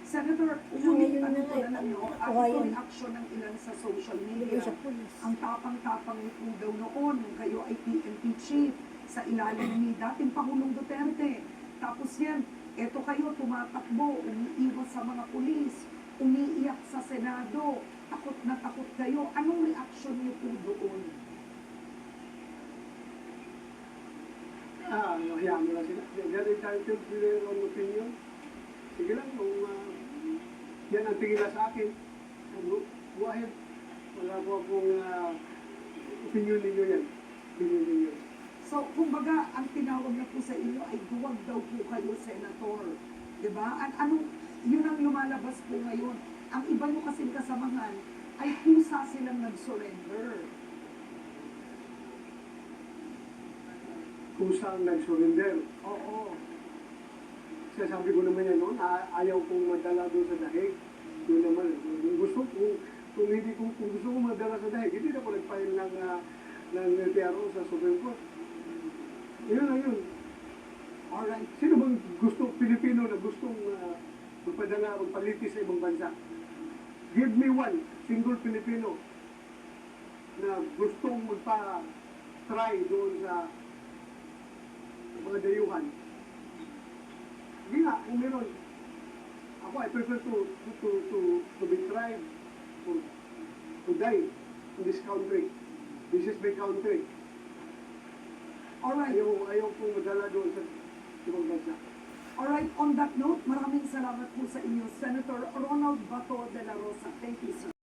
Senator, Ngayon ano na po nga, na nyo, at kawayan. ito reaksyon ng ilan sa social media. Sa pulis. Ang tapang-tapang niyo po daw noon, nung kayo ay PNP chief, sa ilalim ni dating Pangulong Duterte. Tapos yan, eto kayo tumatakbo, umiiwas sa mga pulis, umiiyak sa Senado, takot na takot kayo. Anong reaksyon niyo po doon? Hayaan mo lang sila. They're entitled to their own opinion. Sige lang, kung yan ang tingin na sa akin, go ahead. Wala po akong opinion ninyo yan. Opinion ninyo. So, kumbaga, ang tinawag na po sa inyo ay duwag daw po kayo, Senator. Diba? Anong, yun ang lumalabas po ngayon. Ang iba nyo kasing kasamahan ay kusa silang nag-surrender. Kung saan nag-surrender. Oo. Sabi ko naman yan noon, ayaw kong madala doon sa dahig. Yun naman, kung gusto ko madala sa dahig, hindi na ako nag-file ng PRO sa Supreme Court. Yun na yun. Alright. Sino bang Pilipino na gustong magpalitis sa ibang bansa? Give me one single Filipino na gustong magpa-try doon sa mga dayuhan. Hindi nga, kung meron. Ako, I prefer to be tried or to die in this country. This is my country. Alright. Ayaw kong madala doon sa ibang bansa. Alright, on that note, maraming salamat po sa inyo, Senator Ronald Bato de la Rosa. Thank you, sir.